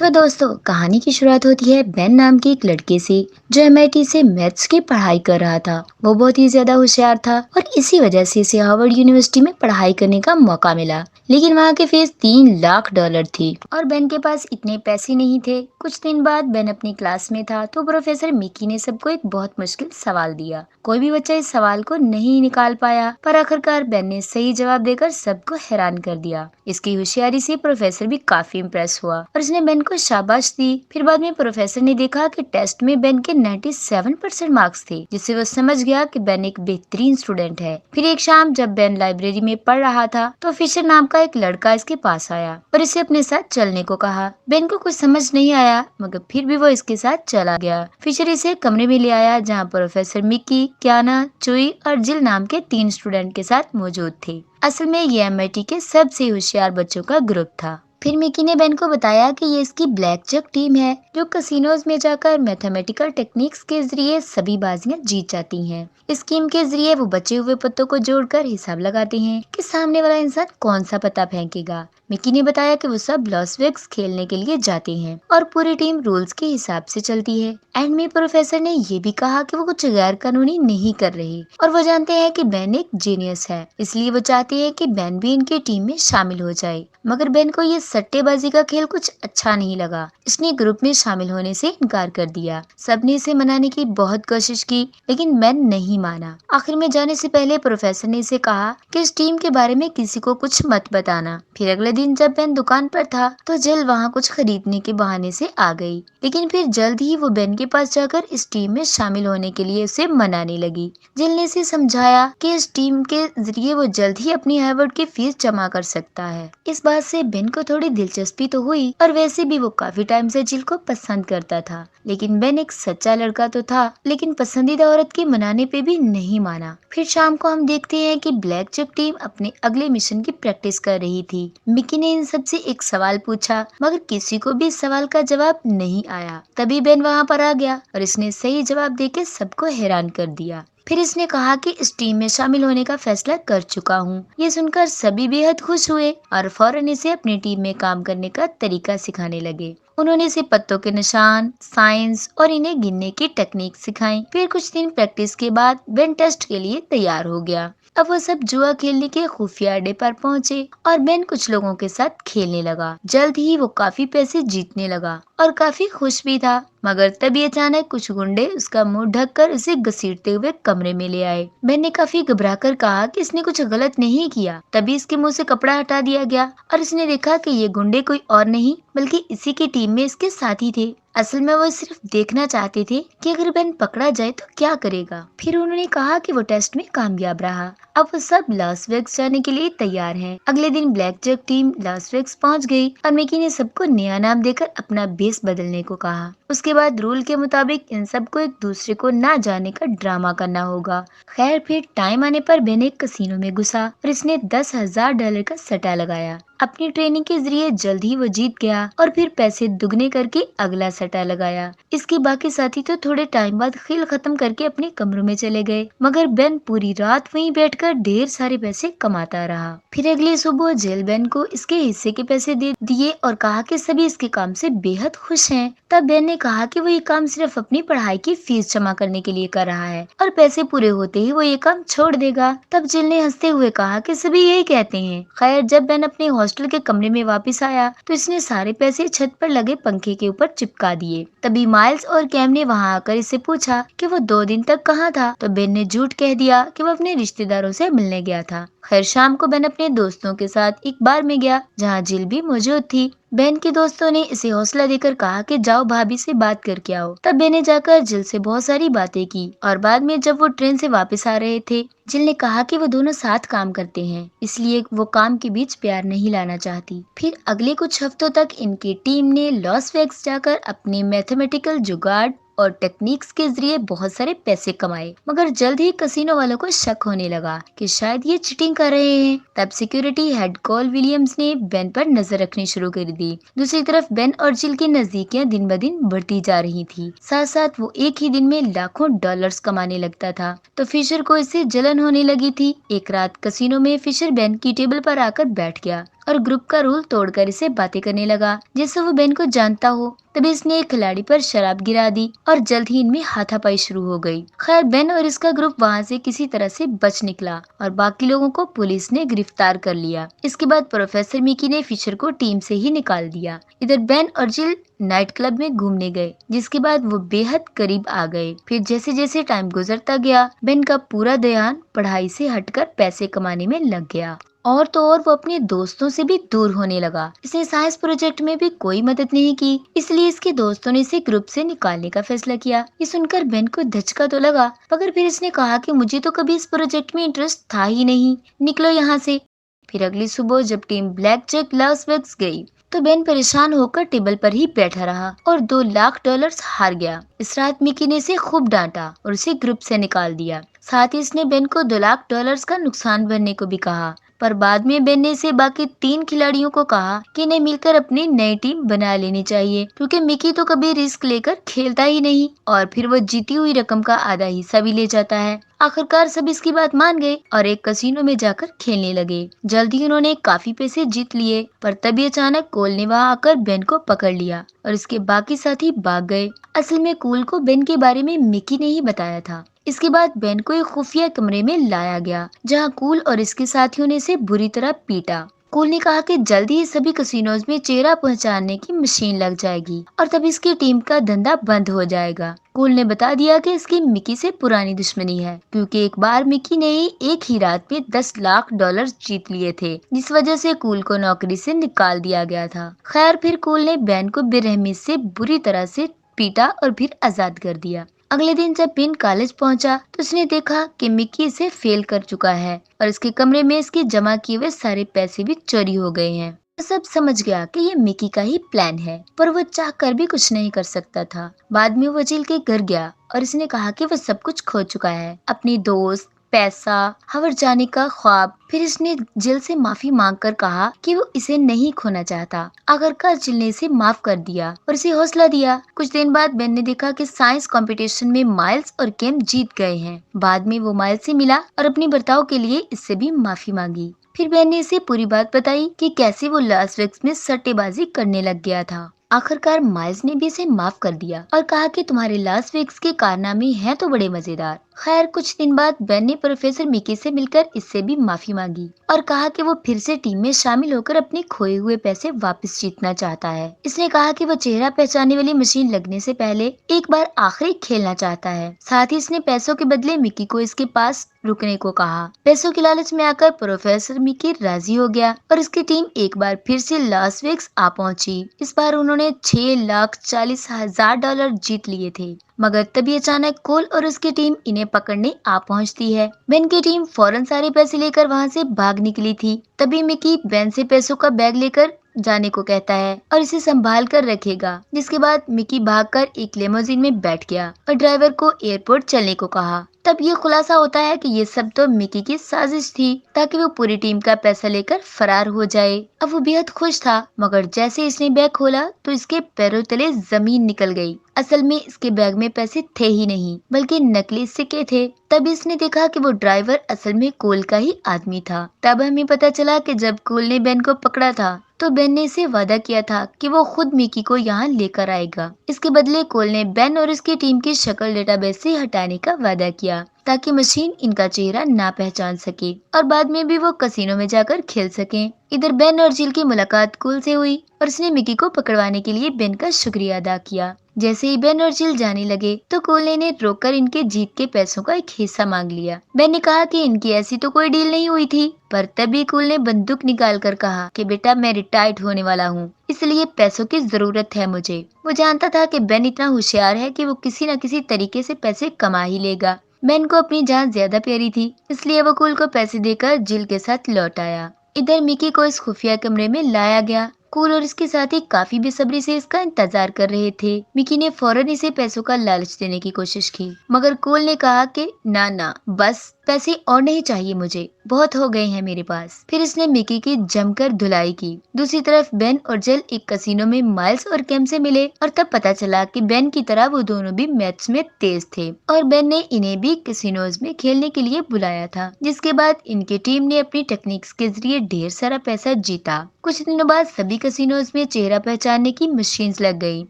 तो दोस्तों, कहानी की शुरुआत होती है बेन नाम के एक लड़के से जो एमआईटी से मैथ्स की पढ़ाई कर रहा था। वो बहुत ही ज्यादा होशियार था और इसी वजह से इसे हार्वर्ड यूनिवर्सिटी में पढ़ाई करने का मौका मिला। लेकिन वहाँ की फीस $3 लाख थी और बेन के पास इतने पैसे नहीं थे। कुछ दिन बाद बेन अपनी क्लास में था तो प्रोफेसर मिकी ने सबको एक बहुत मुश्किल सवाल दिया। कोई भी बच्चा इस सवाल को नहीं निकाल पाया, पर आखिरकार बेन ने सही जवाब देकर सबको हैरान कर दिया। इसकी होशियारी से प्रोफेसर भी काफी इम्प्रेस हुआ और उसने बेन को शाबाश दी। फिर बाद में प्रोफेसर ने देखा कि टेस्ट में बेन के 97% मार्क्स थे, जिससे वो समझ गया कि बेन एक बेहतरीन स्टूडेंट है। फिर एक शाम जब बेन लाइब्रेरी में पढ़ रहा था तो फिशर नाम का एक लड़का इसके पास आया और इसे अपने साथ चलने को कहा। बेन को कुछ समझ नहीं आया, मगर फिर भी वो इसके साथ चला गया। फिशर इसे कमरे में ले आया जहाँ प्रोफेसर मिकी, क्याना, चुई और जिल नाम के 3 स्टूडेंट के साथ मौजूद थे। असल में ये एमआईटी के सबसे होशियार बच्चों का ग्रुप था। फिर मिकी ने बेन को बताया कि ये इसकी ब्लैक जैक टीम है जो कसिनोज में जाकर मैथमेटिकल टेक्निक्स के जरिए सभी बाजियां जीत जाती हैं। इस गेम के जरिए वो बचे हुए पत्तों को जोड़कर हिसाब लगाते हैं कि सामने वाला इंसान कौन सा पत्ता फेंकेगा। मिकी ने बताया कि वो सब लॉस वेगास खेलने के लिए जाते हैं और पूरी टीम रूल्स के हिसाब से चलती है। एंड में प्रोफेसर ने ये भी कहा कि वो कुछ गैर कानूनी नहीं कर रहे और वो जानते हैं कि बेन एक जीनियस है, इसलिए वो चाहते हैं कि बेन भी इनकी टीम में शामिल हो जाए। मगर बेन को ये सट्टेबाजी का खेल कुछ अच्छा नहीं लगा। इसने ग्रुप में शामिल होने से इनकार कर दिया। सबने इसे मनाने की बहुत कोशिश की, लेकिन बेन नहीं माना। आखिर में जाने से पहले प्रोफेसर ने इसे कहा कि इस टीम के बारे में किसी को कुछ मत बताना। फिर अगले दिन जब बेन दुकान पर था तो जिल वहाँ कुछ खरीदने के बहाने से आ गई, लेकिन फिर जल्द ही वो बेन के पास जाकर इस टीम में शामिल होने के लिए उसे मनाने लगी। जिल ने इसे समझाया कि इस टीम के जरिए वो जल्द ही अपनी हार्वर्ड की फीस जमा कर सकता है। इस बात से बेन को थोड़ी दिलचस्पी तो हुई और वैसे भी वो काफी टाइम से जिल को पसंद करता था। लेकिन बेन एक सच्चा लड़का तो था, लेकिन पसंदीदा औरत के मनाने पे भी नहीं माना। फिर शाम को हम देखते हैं कि ब्लैक जैक टीम अपने अगले मिशन की प्रैक्टिस कर रही थी। मिकी ने इन सबसे एक सवाल पूछा, मगर किसी को भी इस सवाल का जवाब नहीं आया। तभी बेन वहाँ पर आ गया और इसने सही जवाब देके सबको हैरान कर दिया। फिर इसने कहा कि इस टीम में शामिल होने का फैसला कर चुका हूँ। ये सुनकर सभी बेहद खुश हुए और फौरन इसे अपनी टीम में काम करने का तरीका सिखाने लगे। उन्होंने इसे पत्तों के निशान, साइंस और इन्हें गिनने की टेक्निक सिखाई। फिर कुछ दिन प्रैक्टिस के बाद बेन टेस्ट के लिए तैयार हो गया। अब वो सब जुआ खेलने के खुफिया अड्डे पर पहुंचे और बेन कुछ लोगों के साथ खेलने लगा। जल्द ही वो काफी पैसे जीतने लगा और काफी खुश भी था। मगर तभी अचानक कुछ गुंडे उसका मुंह ढककर उसे घसीटते हुए कमरे में ले आए। बेन ने काफी घबराकर कहा कि इसने कुछ गलत नहीं किया। तभी इसके मुंह से कपड़ा हटा दिया गया और इसने देखा कि ये गुंडे कोई और नहीं बल्कि इसी की टीम में इसके साथी थे। असल में वो सिर्फ देखना चाहते थे कि अगर बेन पकड़ा जाए तो क्या करेगा। फिर उन्होंने कहा कि वो टेस्ट में कामयाब रहा। अब वो सब लॉस वेगास जाने के लिए तैयार हैं। अगले दिन blackjack team Las Vegas पहुंच गई और मिकी ने सबको नया नाम देकर अपना बेस बदलने को कहा। उसके बाद रूल के मुताबिक इन सबको एक दूसरे को ना जाने का ड्रामा करना होगा। खैर, फिर टाइम आने पर बेन एक कसीनो में घुसा और इसने $10,000 का सट्टा लगाया। अपनी ट्रेनिंग के जरिए जल्द ही वो जीत गया और फिर पैसे दुगने करके अगला सट्टा लगाया। इसके बाकी साथी तो थोड़े टाइम बाद खेल खत्म करके अपने कमरों में चले गए, मगर बेन पूरी रात वहीं बैठकर ढेर सारे पैसे कमाता रहा। फिर अगली सुबह जेल बेन को इसके हिस्से के पैसे दे दिए और कहा कि सभी इसके काम से बेहद खुश हैं। तब बेन ने कहा कि वो ये काम सिर्फ अपनी पढ़ाई की फीस जमा करने के लिए कर रहा है और पैसे पूरे होते ही वो ये काम छोड़ देगा। तब जिल ने हंसते हुए कहा कि सभी यही कहते हैं। खैर, जब बेन अपने हॉस्टल के कमरे में वापस आया तो इसने सारे पैसे छत पर लगे पंखे के ऊपर चिपका दिए। तभी माइल्स और कैम ने वहाँ आकर इससे पूछा कि वो 2 दिन तक कहाँ था। तो बेन ने झूठ कह दिया कि वो अपने रिश्तेदारों से मिलने गया था। खैर, शाम को बेन अपने दोस्तों के साथ एक बार में गया जहाँ जिल भी मौजूद थी। बेन के दोस्तों ने इसे हौसला देकर कहा कि जाओ भाभी से बात करके आओ। तब बेन ने जाकर जिल से बहुत सारी बातें की और बाद में जब वो ट्रेन से वापस आ रहे थे, जिल ने कहा कि वो दोनों साथ काम करते हैं, इसलिए वो काम के बीच प्यार नहीं लाना चाहती। फिर अगले कुछ हफ्तों तक इनकी टीम ने लॉस वेगास जाकर अपनी मैथमेटिकल जुगाड़ और टेक्निक्स के जरिए बहुत सारे पैसे कमाए। मगर जल्द ही कसिनो वालों को शक होने लगा कि शायद ये चीटिंग कर रहे हैं। तब सिक्योरिटी हेड कॉल विलियम्स ने बेन पर नजर रखनी शुरू कर दी। दूसरी तरफ बेन और जिल की नजदीकियां दिन ब दिन बढ़ती जा रही थी। साथ साथ वो एक ही दिन में लाखों डॉलर्स कमाने लगता था। तो फिशर को इससे जलन होने लगी थी। एक रात कसिनो में फिशर बेन की टेबल पर आकर बैठ गया और ग्रुप का रूल तोड़कर इसे बातें करने लगा जैसे वो बेन को जानता हो। तभी इसने एक खिलाड़ी पर शराब गिरा दी और जल्द ही इनमें हाथापाई शुरू हो गई। खैर बेन और इसका ग्रुप वहां से किसी तरह से बच निकला और बाकी लोगों को पुलिस ने गिरफ्तार कर लिया। इसके बाद प्रोफेसर मिकी ने फिशर को टीम से ही निकाल दिया। इधर बेन और जिल नाइट क्लब में घूमने गए, जिसके बाद वो बेहद करीब आ गए। फिर जैसे जैसे टाइम गुजरता गया, बेन का पूरा ध्यान पढ़ाई से हटकर पैसे कमाने में लग गया। और तो और वो अपने दोस्तों से भी दूर होने लगा। इसने साइंस प्रोजेक्ट में भी कोई मदद नहीं की, इसलिए इसके दोस्तों ने इसे ग्रुप से निकालने का फैसला किया। ये सुनकर बेन को धचका तो लगा, मगर फिर इसने कहा कि मुझे तो कभी इस प्रोजेक्ट में इंटरेस्ट था ही नहीं, निकलो यहाँ से। फिर अगली सुबह जब team black jack Las Vegas गई, तो बेन परेशान होकर टेबल पर ही बैठा रहा और 2 लाख डॉलर्स हार गया। इस रात मिकी ने इसे खूब डांटा और उसे ग्रुप से निकाल दिया। साथ ही इसने बेन को 2 लाख डॉलर्स का नुकसान भरने को भी कहा। पर बाद में बेन ने इसे बाकी 3 खिलाड़ियों को कहा कि इन्हें मिलकर अपनी नई टीम बना लेनी चाहिए, क्योंकि मिकी तो कभी रिस्क लेकर खेलता ही नहीं और फिर वो जीती हुई रकम का आधा हिस्सा भी ले जाता है। आखिरकार सब इसकी बात मान गए और एक कसिनो में जाकर खेलने लगे। जल्दी उन्होंने काफी पैसे जीत लिए, पर तभी अचानक कोल ने वहां आकर बेन को पकड़ लिया और इसके बाकी साथी भाग गए। असल में कोल को बेन के बारे में मिकी ने ही बताया था। इसके बाद बेन को एक खुफिया कमरे में लाया गया, जहां कूल और इसके साथियों ने इसे बुरी तरह पीटा। कूल ने कहा कि जल्दी ही सभी कसिनोज में चेहरा पहचानने की मशीन लग जाएगी और तब इसकी टीम का धंधा बंद हो जाएगा। कूल ने बता दिया कि इसकी मिकी से पुरानी दुश्मनी है, क्योंकि एक बार मिकी ने ही एक ही रात में 10 लाख डॉलर जीत लिए थे, जिस वजह से कूल को नौकरी से निकाल दिया गया था। खैर फिर कूल ने बेन को बेरहमी से बुरी तरह से पीटा और फिर आजाद कर दिया। अगले दिन जब बेन कॉलेज पहुंचा तो उसने देखा कि मिकी इसे फेल कर चुका है और इसके कमरे में इसके जमा किए हुए सारे पैसे भी चोरी हो गए हैं। वो सब समझ गया कि ये मिकी का ही प्लान है, पर वो चाह कर भी कुछ नहीं कर सकता था। बाद में वो जिल के घर गया और इसने कहा कि वो सब कुछ खो चुका है, अपनी दोस्त, पैसा, हार्वर्ड जाने का ख्वाब। फिर इसने जिल से माफी मांगकर कहा कि वो इसे नहीं खोना चाहता। आखिरकार जिल ने इसे माफ कर दिया और इसे हौसला दिया। कुछ दिन बाद बेन ने देखा कि साइंस कंपटीशन में माइल्स और केम जीत गए हैं। बाद में वो माइल्स से मिला और अपने बर्ताव के लिए इससे भी माफी मांगी। फिर बेन ने इसे पूरी बात बताई कि कैसे वो लास वेगास में सट्टेबाजी करने लग गया था। आखिरकार माइल्स ने भी इसे माफ कर दिया और कहा कि तुम्हारे लास वेगास के कारनामे हैं तो बड़े मजेदार। खैर कुछ दिन बाद बेन ने प्रोफेसर मिकी से मिलकर इससे भी माफी मांगी और कहा कि वो फिर से टीम में शामिल होकर अपने खोए हुए पैसे वापस जीतना चाहता है। इसने कहा कि वो चेहरा पहचानने वाली मशीन लगने से पहले एक बार आखिरी खेलना चाहता है। साथ ही इसने पैसों के बदले मिकी को इसके पास रुकने को कहा। पैसों की लालच में आकर प्रोफेसर मिकी राजी हो गया और इसकी टीम एक बार फिर से लास वेगास आ पहुंची। इस बार उन्होंने 6,40,000 डॉलर जीत लिए थे। मगर तभी अचानक कोल और उसकी टीम इन्हें पकड़ने आ पहुंचती है। बेन की टीम फौरन सारे पैसे लेकर वहां से भाग निकली थी। तभी मिकी बेन से पैसों का बैग लेकर जाने को कहता है और इसे संभाल कर रखेगा। जिसके बाद मिकी भागकर एक लेमोजिन में बैठ गया और ड्राइवर को एयरपोर्ट चलने को कहा। तब ये खुलासा होता है कि ये सब तो मिकी की साजिश थी, ताकि वो पूरी टीम का पैसा लेकर फरार हो जाए। अब वो बेहद खुश था, मगर जैसे इसने बैग खोला तो इसके पैरों तले जमीन निकल गई। असल में इसके बैग में पैसे थे ही नहीं, बल्कि नकली सिक्के थे। तब इसने देखा कि वो ड्राइवर असल में कोल का ही आदमी था। तब हमें पता चला कि जब कोल ने बेन को पकड़ा था तो बेन ने इसे वादा किया था कि वो खुद मिकी को यहाँ लेकर आएगा। इसके बदले कोल ने बेन और इसकी टीम की शक्ल डेटाबेस से हटाने का वादा किया, ताकि मशीन इनका चेहरा ना पहचान सके और बाद में भी वो कसिनो में जाकर खेल सकें। इधर बेन और जिल की मुलाकात कोल से हुई और उसने मिकी को पकड़वाने के लिए बेन का शुक्रिया अदा किया। जैसे ही बेन और जिल जाने लगे तो कोल ने इन्हें रोककर इनके जीत के पैसों का एक हिस्सा मांग लिया। बेन ने कहा कि इनकी ऐसी तो कोई डील नहीं हुई थी, पर तभी कोल ने बंदूक निकाल कर कहा कि बेटा मैं रिटायर्ड होने वाला हूँ, इसलिए पैसों की जरूरत है मुझे। वो जानता था कि बेन इतना होशियार है कि वो किसी न किसी तरीके से पैसे कमा ही लेगा। बेन को अपनी जान ज्यादा प्यारी थी, इसलिए वो कोल को पैसे देकर जिल के साथ लौट आया। इधर मिकी को इस खुफिया कमरे में लाया गया कोल और इसके साथी काफी बेसब्री से इसका इंतजार कर रहे थे। मिकी ने फौरन इसे पैसों का लालच देने की कोशिश की, मगर कोल ने कहा कि ना ना, बस पैसे और नहीं चाहिए मुझे, बहुत हो गए हैं मेरे पास। फिर इसने मिकी की जमकर धुलाई की। दूसरी तरफ बेन और जेल एक कसिनो में माइल्स और कैम से मिले और तब पता चला कि बेन की तरह वो दोनों भी मैथ्स में तेज थे और बेन ने इन्हें भी कसिनोज में खेलने के लिए बुलाया था, जिसके बाद इनकी टीम ने अपनी टेक्निक्स के जरिए ढेर सारा पैसा जीता। कुछ दिनों बाद सभी कसिनोज में चेहरा पहचानने की मशीन्स लग गई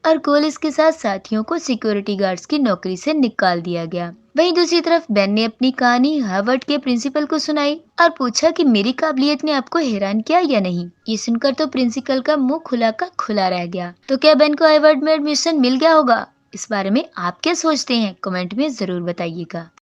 और कोलिस के साथ साथियों को सिक्योरिटी गार्ड्स की नौकरी से निकाल दिया गया। वहीं दूसरी तरफ बेन ने अपनी कहानी हार्वर्ड के प्रिंसिपल को सुनाई और पूछा कि मेरी काबिलियत ने आपको हैरान किया या नहीं। ये सुनकर तो प्रिंसिपल का मुंह खुला का खुला रह गया। तो क्या बेन को हार्वर्ड में एडमिशन मिल गया होगा? इस बारे में आप क्या सोचते हैं? कमेंट में जरूर बताइएगा।